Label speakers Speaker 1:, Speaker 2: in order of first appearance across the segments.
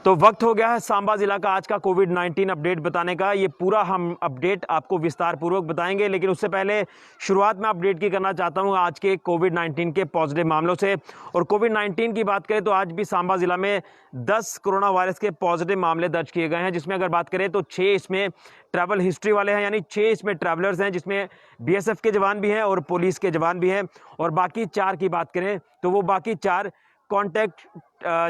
Speaker 1: तो वक्त हो गया है सांबा जिला का आज का कोविड-19 अपडेट बताने का। ये पूरा हम अपडेट आपको विस्तार पूर्वक बताएंगे, लेकिन उससे पहले शुरुआत में अपडेट की करना चाहता हूं आज के कोविड-19 के पॉजिटिव मामलों से। और कोविड-19 की बात करें तो आज भी सांबा जिला में 10 कोरोना वायरस के पॉजिटिव मामले दर्ज किए गए हैं, जिसमें अगर बात करें तो 6 इसमें ट्रैवल हिस्ट्री वाले हैं, यानी 6 इसमें ट्रैवलर्स हैं, जिसमें बीएसएफ के जवान भी हैं और पुलिस के जवान भी हैं। और बाकी 4 की बात करें तो वो बाकी 4 कॉन्टैक्ट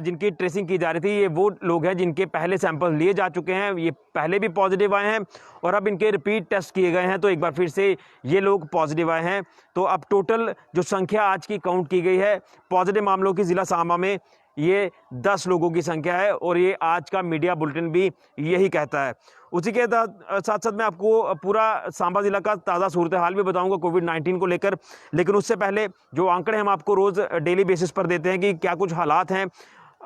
Speaker 1: जिनकी ट्रेसिंग की जा रही थी, ये वो लोग हैं जिनके पहले सैंपल लिए जा चुके हैं, ये पहले भी पॉजिटिव आए हैं और अब इनके रिपीट टेस्ट किए गए हैं, तो एक बार फिर से ये लोग पॉजिटिव आए हैं। तो अब टोटल जो संख्या आज की काउंट की गई है पॉजिटिव मामलों की जिला सांबा में, ये 10 लोगों की संख्या है और ये आज का मीडिया बुलेटिन भी यही कहता है। उसी के साथ साथ मैं आपको पूरा सांबा जिला का ताज़ा सूरत हाल भी बताऊंगा कोविड-19 को लेकर, लेकिन उससे पहले जो आंकड़े हम आपको रोज़ डेली बेसिस पर देते हैं कि क्या कुछ हालात हैं,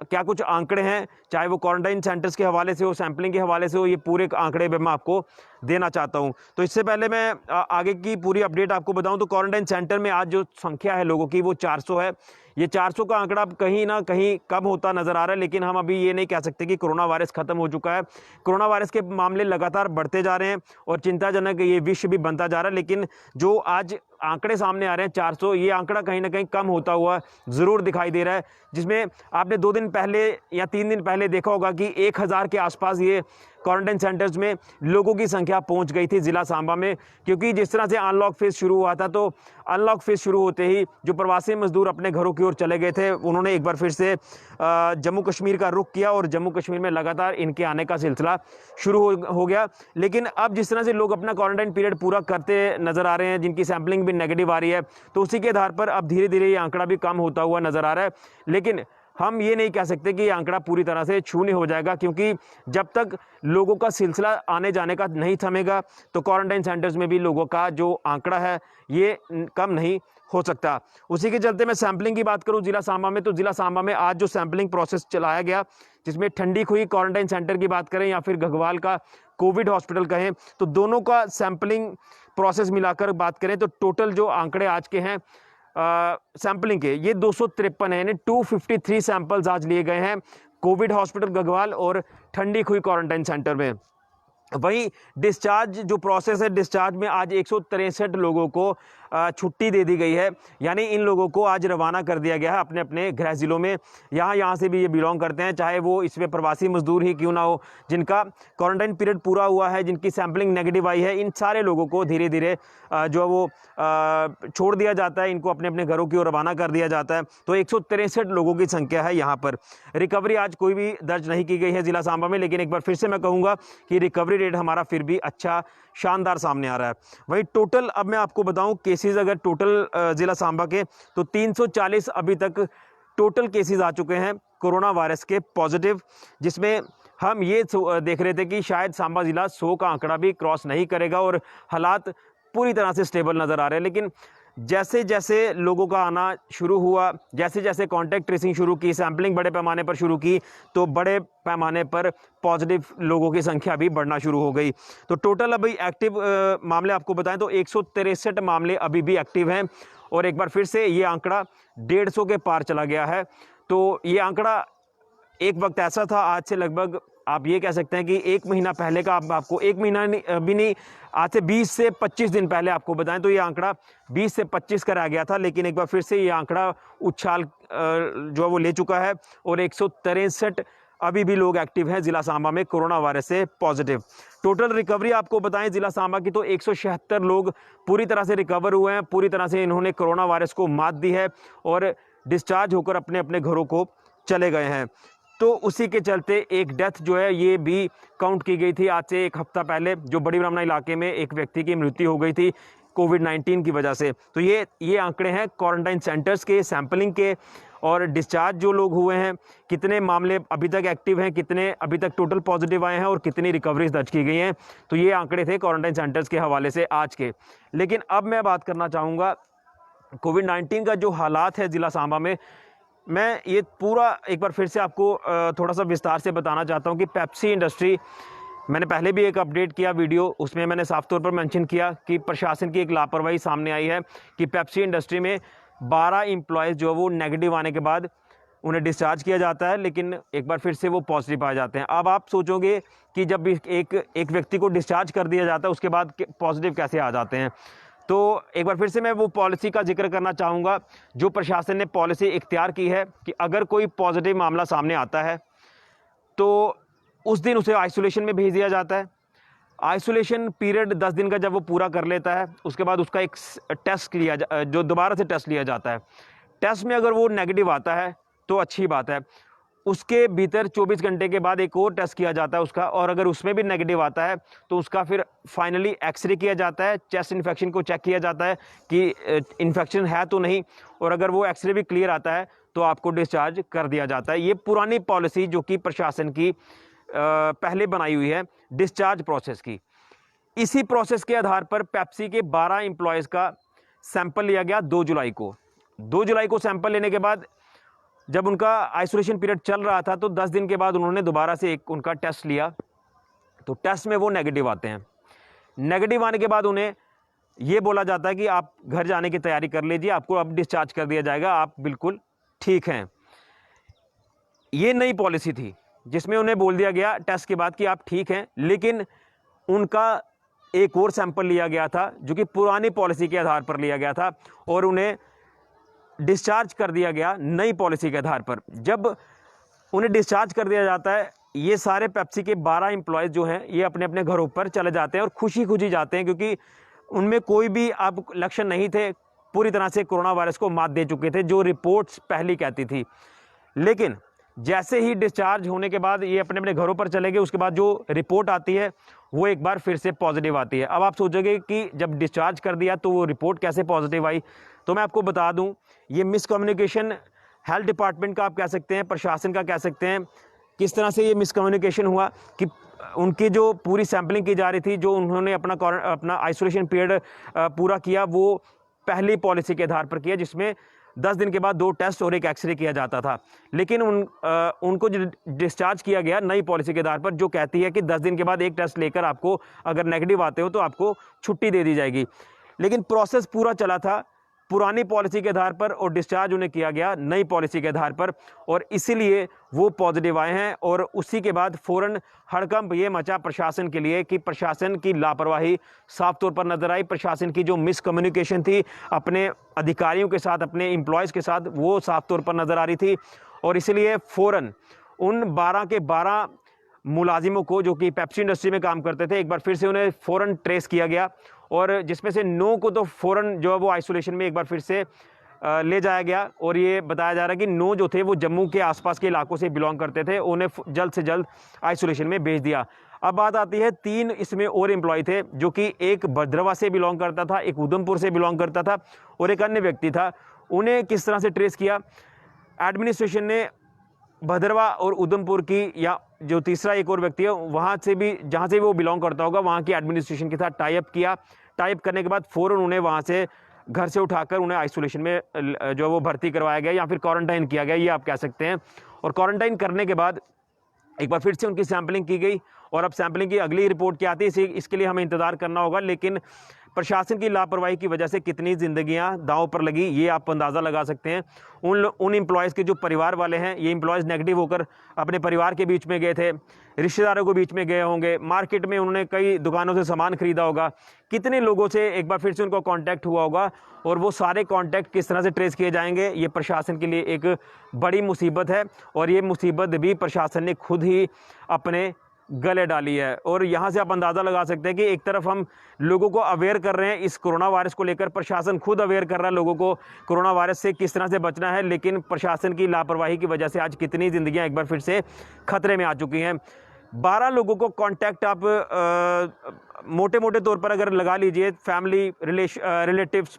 Speaker 1: क्या कुछ आंकड़े हैं, चाहे वो क्वारंटाइन सेंटर्स के हवाले से हो, सैंपलिंग के हवाले से हो, ये पूरे आंकड़े मैं आपको देना चाहता हूं। तो इससे पहले मैं आगे की पूरी अपडेट आपको बताऊं तो क्वारंटाइन सेंटर में आज जो संख्या है लोगों की वो 400 है। ये 400 का आंकड़ा अब कहीं ना कहीं कम होता नजर आ रहा है, लेकिन हम अभी ये नहीं कह सकते कि कोरोना वायरस खत्म हो चुका है। कोरोना वायरस के मामले लगातार बढ़ते जा रहे हैं और चिंताजनक ये विषय भी बनता जा रहा है, लेकिन जो आज आंकड़े सामने आ रहे हैं 400, ये आंकड़ा कहीं ना कहीं कम होता हुआ जरूर दिखाई दे रहा है, जिसमें आपने 2 दिन पहले या 3 दिन पहले देखा होगा कि 1000 के आसपास ये क्वारंटाइन सेंटर्स में लोगों की संख्या पहुंच गई थी जिला सांबा में। क्योंकि जिस तरह से अनलॉक फेज शुरू हुआ था, तो अनलॉक फेज शुरू होते ही जो प्रवासी मजदूर अपने घरों की ओर चले गए थे, उन्होंने एक बार फिर से जम्मू कश्मीर का रुख किया और जम्मू कश्मीर में लगातार इनके आने का सिलसिला शुरू हो गया। लेकिन अब जिस तरह से लोग अपना क्वारंटाइन पीरियड पूरा करते नजर आ रहे हैं, जिनकी सैंपलिंग भी नेगेटिव आ रही है, तो उसी के आधार पर अब धीरे धीरे ये आंकड़ा भी कम होता हुआ नजर आ रहा है। लेकिन हम ये नहीं कह सकते कि ये आंकड़ा पूरी तरह से शून्य हो जाएगा, क्योंकि जब तक लोगों का सिलसिला आने जाने का नहीं थमेगा तो क्वारंटाइन सेंटर्स में भी लोगों का जो आंकड़ा है ये कम नहीं हो सकता। उसी के चलते मैं सैंपलिंग की बात करूं जिला सांबा में, तो जिला सांबा में आज जो सैंपलिंग प्रोसेस चलाया गया, जिसमें ठंडी खुई क्वारंटाइन सेंटर की बात करें या फिर घगवाल का कोविड हॉस्पिटल कहें, तो दोनों का सैंपलिंग प्रोसेस मिलाकर बात करें तो टोटल जो आंकड़े आज के हैं सैंपलिंग के, ये 253 है, यानी 253 सैंपल्स आज लिए गए हैं कोविड हॉस्पिटल गगवाल और ठंडी खुई क्वारंटाइन सेंटर में। वहीं डिस्चार्ज जो प्रोसेस है, डिस्चार्ज में आज 163 लोगों को छुट्टी दे दी गई है, यानी इन लोगों को आज रवाना कर दिया गया है अपने अपने गृह जिलों में। यहाँ से भी ये बिलोंग करते हैं, चाहे वो इसमें प्रवासी मजदूर ही क्यों ना हो, जिनका क्वारंटाइन पीरियड पूरा हुआ है, जिनकी सैंपलिंग नेगेटिव आई है, इन सारे लोगों को धीरे धीरे जो वो छोड़ दिया जाता है, इनको अपने अपने घरों की ओर रवाना कर दिया जाता है। तो 163 लोगों की संख्या है यहाँ पर। रिकवरी आज कोई भी दर्ज नहीं की गई है जिला सांबा में, लेकिन एक बार फिर से मैं कहूँगा कि रिकवरी रेट हमारा फिर भी अच्छा शानदार सामने आ रहा है। वहीं टोटल अब मैं आपको बताऊं केसेस अगर टोटल जिला सांबा के, तो 340 अभी तक टोटल केसेस आ चुके हैं कोरोना वायरस के पॉजिटिव, जिसमें हम ये देख रहे थे कि शायद सांबा जिला 100 का आंकड़ा भी क्रॉस नहीं करेगा और हालात पूरी तरह से स्टेबल नजर आ रहे हैं। लेकिन जैसे जैसे लोगों का आना शुरू हुआ, जैसे जैसे कॉन्टैक्ट ट्रेसिंग शुरू की, सैंपलिंग बड़े पैमाने पर शुरू की, तो बड़े पैमाने पर पॉजिटिव लोगों की संख्या भी बढ़ना शुरू हो गई। तो टोटल अभी एक्टिव मामले आपको बताएं तो 163 मामले अभी भी एक्टिव हैं और एक बार फिर से ये आंकड़ा 150 के पार चला गया है। तो ये आंकड़ा एक वक्त ऐसा था, आज से लगभग आप ये कह सकते हैं कि 1 महीना पहले का, आपको 1 महीना भी नहीं, आज से 20 से 25 दिन पहले आपको बताएं तो ये आंकड़ा 20 से 25 का रह गया था। लेकिन एक बार फिर से ये आंकड़ा उछाल जो है वो ले चुका है और 163 अभी भी लोग एक्टिव हैं जिला सांबा में कोरोना वायरस से पॉजिटिव। टोटल रिकवरी आपको बताएं जिला सांबा की, तो 176 लोग पूरी तरह से रिकवर हुए हैं, पूरी तरह से इन्होंने कोरोना वायरस को मात दी है और डिस्चार्ज होकर अपने अपने घरों को चले गए हैं। तो उसी के चलते एक डेथ जो है ये भी काउंट की गई थी आज से 1 हफ्ता पहले, जो बड़ी ब्राह्मणा इलाके में एक व्यक्ति की मृत्यु हो गई थी कोविड-19 की वजह से। तो ये आंकड़े हैं क्वारंटाइन सेंटर्स के, सैंपलिंग के और डिस्चार्ज जो लोग हुए हैं, कितने मामले अभी तक एक्टिव हैं, कितने अभी तक टोटल पॉजिटिव आए हैं और कितनी रिकवरीज दर्ज की गई हैं। तो ये आंकड़े थे क्वारंटाइन सेंटर्स के हवाले से आज के। लेकिन अब मैं बात करना चाहूँगा कोविड-19 का जो हालात है जिला सांबा में, मैं ये पूरा एक बार फिर से आपको थोड़ा सा विस्तार से बताना चाहता हूँ कि पेप्सी इंडस्ट्री, मैंने पहले भी एक अपडेट किया वीडियो, उसमें मैंने साफ तौर पर मेंशन किया कि प्रशासन की एक लापरवाही सामने आई है कि पेप्सी इंडस्ट्री में 12 एम्प्लॉयज़ जो वो नेगेटिव आने के बाद उन्हें डिस्चार्ज किया जाता है, लेकिन एक बार फिर से वो पॉजिटिव पाए जाते हैं। अब आप सोचोगे कि जब भी एक व्यक्ति को डिस्चार्ज कर दिया जाता है उसके बाद पॉजिटिव कैसे आ जाते हैं। तो एक बार फिर से मैं वो पॉलिसी का जिक्र करना चाहूँगा जो प्रशासन ने पॉलिसी इख्तियार की है कि अगर कोई पॉजिटिव मामला सामने आता है तो उस दिन उसे आइसोलेशन में भेज दिया जाता है। आइसोलेशन पीरियड 10 दिन का जब वो पूरा कर लेता है उसके बाद उसका एक टेस्ट जो दोबारा से टेस्ट लिया जाता है। टेस्ट में अगर वो नेगेटिव आता है तो अच्छी बात है, उसके भीतर 24 घंटे के बाद एक और टेस्ट किया जाता है उसका, और अगर उसमें भी नेगेटिव आता है तो उसका फिर फाइनली एक्सरे किया जाता है, चेस्ट इन्फेक्शन को चेक किया जाता है कि इन्फेक्शन है तो नहीं, और अगर वो एक्सरे भी क्लियर आता है तो आपको डिस्चार्ज कर दिया जाता है। ये पुरानी पॉलिसी जो कि प्रशासन की पहले बनाई हुई है डिस्चार्ज प्रोसेस की। इसी प्रोसेस के आधार पर पेप्सी के 12 एम्प्लॉयज़ का सैंपल लिया गया 2 जुलाई को। 2 जुलाई को सैंपल लेने के बाद जब उनका आइसोलेशन पीरियड चल रहा था तो 10 दिन के बाद उन्होंने दोबारा से एक उनका टेस्ट लिया, तो टेस्ट में वो नेगेटिव आते हैं। नेगेटिव आने के बाद उन्हें ये बोला जाता है कि आप घर जाने की तैयारी कर लीजिए, आपको अब डिस्चार्ज कर दिया जाएगा, आप बिल्कुल ठीक हैं। ये नई पॉलिसी थी जिसमें उन्हें बोल दिया गया टेस्ट के बाद कि आप ठीक हैं, लेकिन उनका एक और सैंपल लिया गया था जो कि पुरानी पॉलिसी के आधार पर लिया गया था और उन्हें डिस्चार्ज कर दिया गया नई पॉलिसी के आधार पर। जब उन्हें डिस्चार्ज कर दिया जाता है, ये सारे पेप्सी के 12 एम्प्लॉयज़ जो हैं ये अपने अपने घरों पर चले जाते हैं और खुशी खुशी जाते हैं, क्योंकि उनमें कोई भी अब लक्षण नहीं थे, पूरी तरह से कोरोना वायरस को मात दे चुके थे जो रिपोर्ट्स पहली कहती थी। लेकिन जैसे ही डिस्चार्ज होने के बाद ये अपने अपने घरों पर चले गए, उसके बाद जो रिपोर्ट आती है वो एक बार फिर से पॉजिटिव आती है। अब आप सोचोगे कि जब डिस्चार्ज कर दिया तो वो रिपोर्ट कैसे पॉजिटिव आई, तो मैं आपको बता दूं ये मिसकम्युनिकेशन हेल्थ डिपार्टमेंट का आप कह सकते हैं, प्रशासन का कह सकते हैं। किस तरह से ये मिसकम्युनिकेशन हुआ कि उनकी जो पूरी सैंपलिंग की जा रही थी, जो उन्होंने अपना आइसोलेशन पीरियड पूरा किया वो पहली पॉलिसी के आधार पर किया जिसमें 10 दिन के बाद 2 टेस्ट और एक एक्सरे किया जाता था। लेकिन उनको डिस्चार्ज किया गया नई पॉलिसी के आधार पर जो कहती है कि 10 दिन के बाद एक टेस्ट लेकर आपको अगर नेगेटिव आते हो तो आपको छुट्टी दे दी जाएगी। लेकिन प्रोसेस पूरा चला था पुरानी पॉलिसी के आधार पर और डिस्चार्ज उन्हें किया गया नई पॉलिसी के आधार पर, और इसीलिए वो पॉजिटिव आए हैं। और उसी के बाद फ़ौरन हड़कंप ये मचा प्रशासन के लिए कि प्रशासन की लापरवाही साफ तौर पर नजर आई। प्रशासन की जो मिसकम्युनिकेशन थी अपने अधिकारियों के साथ, अपने एम्प्लॉयज़ के साथ, वो साफ तौर पर नज़र आ रही थी। और इसलिए फ़ौरन उन 12 के 12 मुलाजिमों को जो कि पेप्सी इंडस्ट्री में काम करते थे एक बार फिर से उन्हें फ़ौरन ट्रेस किया गया, और जिसमें से 9 को तो फ़ौरन जो है वो आइसोलेशन में एक बार फिर से ले जाया गया। और ये बताया जा रहा है कि 9 जो थे वो जम्मू के आसपास के इलाकों से बिलोंग करते थे, उन्हें जल्द से जल्द आइसोलेशन में भेज दिया। अब बात आती है 3 इसमें और एम्प्लॉय थे जो कि एक भद्रवा से बिलोंग करता था, एक उधमपुर से बिलोंग करता था और एक अन्य व्यक्ति था। उन्हें किस तरह से ट्रेस किया? एडमिनिस्ट्रेशन ने भद्रवा और उधमपुर की, या जो तीसरा एक और व्यक्ति है वहाँ से भी, जहाँ से वो बिलोंग करता होगा, वहाँ की एडमिनिस्ट्रेशन के साथ टाई अप किया। टाई अप करने के बाद फ़ौरन उन्हें वहाँ से घर से उठाकर उन्हें आइसोलेशन में जो वो भर्ती करवाया गया या फिर क्वारंटाइन किया गया, ये आप कह सकते हैं। और क्वारंटाइन करने के बाद एक बार फिर से उनकी सैंपलिंग की गई, और अब सैंपलिंग की अगली रिपोर्ट क्या आती है इसके लिए हमें इंतज़ार करना होगा। लेकिन प्रशासन की लापरवाही की वजह से कितनी ज़िंदगियां दांव पर लगी ये आप अंदाज़ा लगा सकते हैं। उन एम्प्लॉयज़ के जो परिवार वाले हैं, ये एम्प्लॉयज़ नेगेटिव होकर अपने परिवार के बीच में गए थे, रिश्तेदारों के बीच में गए होंगे, मार्केट में उन्होंने कई दुकानों से सामान खरीदा होगा, कितने लोगों से एक बार फिर से उनको कांटेक्ट हुआ होगा, और वो सारे कांटेक्ट किस तरह से ट्रेस किए जाएंगे, ये प्रशासन के लिए एक बड़ी मुसीबत है। और ये मुसीबत भी प्रशासन ने खुद ही अपने गले डाली है। और यहाँ से आप अंदाज़ा लगा सकते हैं कि एक तरफ हम लोगों को अवेयर कर रहे हैं इस कोरोना वायरस को लेकर, प्रशासन खुद अवेयर कर रहा है लोगों को कोरोना वायरस से किस तरह से बचना है, लेकिन प्रशासन की लापरवाही की वजह से आज कितनी ज़िंदगियाँ एक बार फिर से खतरे में आ चुकी हैं। 12 लोगों को कॉन्टैक्ट आप मोटे मोटे तौर पर अगर लगा लीजिए, फैमिली, रिलेटिव्स,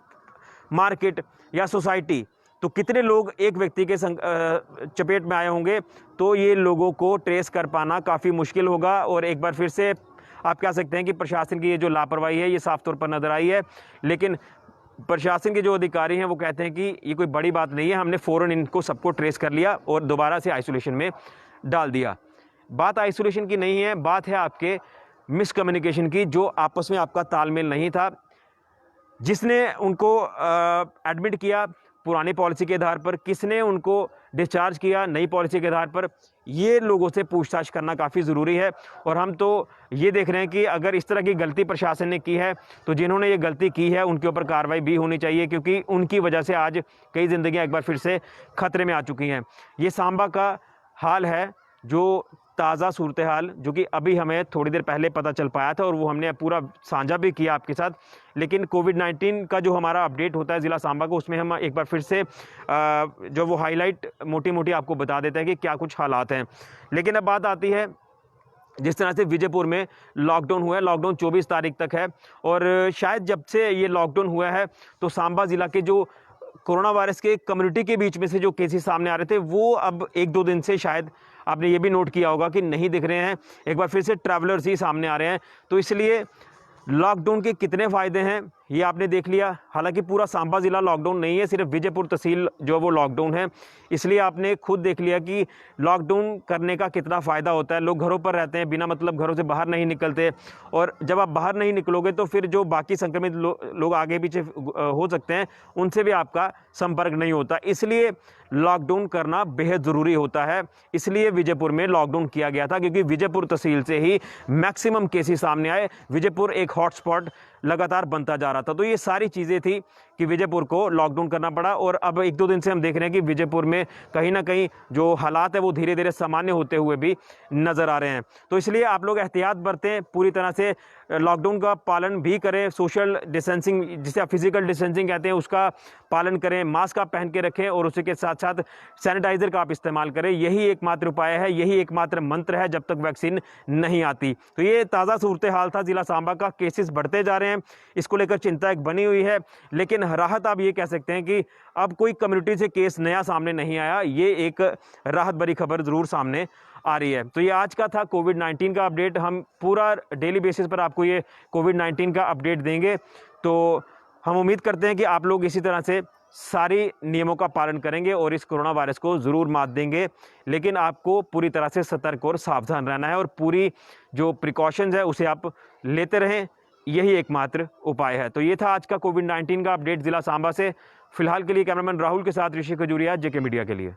Speaker 1: मार्केट या सोसाइटी, तो कितने लोग एक व्यक्ति के चपेट में आए होंगे। तो ये लोगों को ट्रेस कर पाना काफ़ी मुश्किल होगा। और एक बार फिर से आप कह सकते हैं कि प्रशासन की ये जो लापरवाही है ये साफ तौर पर नज़र आई है। लेकिन प्रशासन के जो अधिकारी हैं वो कहते हैं कि ये कोई बड़ी बात नहीं है, हमने फ़ौरन इनको सबको ट्रेस कर लिया और दोबारा से आइसोलेशन में डाल दिया। बात आइसोलेशन की नहीं है, बात है आपके मिसकम्युनिकेशन की, जो आपस में आपका तालमेल नहीं था। जिसने उनको एडमिट किया पुरानी पॉलिसी के आधार पर, किसने उनको डिस्चार्ज किया नई पॉलिसी के आधार पर, ये लोगों से पूछताछ करना काफ़ी ज़रूरी है। और हम तो ये देख रहे हैं कि अगर इस तरह की गलती प्रशासन ने की है तो जिन्होंने ये गलती की है उनके ऊपर कार्रवाई भी होनी चाहिए, क्योंकि उनकी वजह से आज कई ज़िंदगियां एक बार फिर से खतरे में आ चुकी हैं। ये सांबा का हाल है, जो ताज़ा सूरत हाल जो कि अभी हमें थोड़ी देर पहले पता चल पाया था और वो हमने पूरा साझा भी किया आपके साथ। लेकिन कोविड-19 का जो हमारा अपडेट होता है ज़िला सांबा को, उसमें हम एक बार फिर से जो वो हाईलाइट मोटी-मोटी आपको बता देते हैं कि क्या कुछ हालात हैं। लेकिन अब बात आती है जिस तरह से विजयपुर में लॉकडाउन हुआ है, लॉकडाउन 24 तारीख तक है और शायद जब से ये लॉकडाउन हुआ है तो सांबा ज़िला के जो कोरोना वायरस के कम्युनिटी के बीच में से जो केसेस सामने आ रहे थे वो अब 1-2 दिन से शायद आपने ये भी नोट किया होगा कि नहीं दिख रहे हैं, एक बार फिर से ट्रैवलर्स ही सामने आ रहे हैं। तो इसलिए लॉकडाउन के कितने फ़ायदे हैं ये आपने देख लिया। हालांकि पूरा सांबा ज़िला लॉकडाउन नहीं है, सिर्फ विजयपुर तहसील जो वो लॉकडाउन है, इसलिए आपने खुद देख लिया कि लॉकडाउन करने का कितना फ़ायदा होता है। लोग घरों पर रहते हैं, बिना मतलब घरों से बाहर नहीं निकलते और जब आप बाहर नहीं निकलोगे तो फिर जो बाकी संक्रमित लोग आगे पीछे हो सकते हैं उनसे भी आपका संपर्क नहीं होता, इसलिए लॉकडाउन करना बेहद ज़रूरी होता है। इसलिए विजयपुर में लॉकडाउन किया गया था, क्योंकि विजयपुर तहसील से ही मैक्सिमम केसेस सामने आए। विजयपुर एक हॉटस्पॉट लगातार बनता जा रहा था। तो ये सारी चीज़ें थी कि विजयपुर को लॉकडाउन करना पड़ा और अब 1-2 दिन से हम देख रहे हैं कि विजयपुर में कहीं ना कहीं जो हालात है वो धीरे धीरे सामान्य होते हुए भी नज़र आ रहे हैं। तो इसलिए आप लोग एहतियात बरतें, पूरी तरह से लॉकडाउन का पालन भी करें, सोशल डिस्टेंसिंग जिसे आप फिजिकल डिस्टेंसिंग कहते हैं उसका पालन करें, मास्क आप पहन के रखें और उसी के साथ साथ सैनिटाइज़र का आप इस्तेमाल करें। यही एकमात्र उपाय है, यही एकमात्र मंत्र है जब तक वैक्सीन नहीं आती। तो ये ताज़ा सूरत हाल था ज़िला सांबा का। केसेस बढ़ते जा रहे हैं, इसको लेकर चिंता एक बनी हुई है, लेकिन राहत आप ये कह सकते हैं कि अब कोई कम्युनिटी से केस नया सामने नहीं आया। ये एक राहत भरी खबर ज़रूर सामने आ रही है। तो ये आज का था कोविड-19 का अपडेट। हम पूरा डेली बेसिस पर आपको ये कोविड-19 का अपडेट देंगे, तो हम उम्मीद करते हैं कि आप लोग इसी तरह से सारी नियमों का पालन करेंगे और इस कोरोना वायरस को ज़रूर मात देंगे। लेकिन आपको पूरी तरह से सतर्क और सावधान रहना है और पूरी जो प्रिकॉशंस है उसे आप लेते रहें, यही एकमात्र उपाय है। तो ये था आज का कोविड-19 का अपडेट ज़िला सांबा से। फिलहाल के लिए कैमरामैन राहुल के साथ ऋषि खजूरिया, जेके मीडिया के लिए।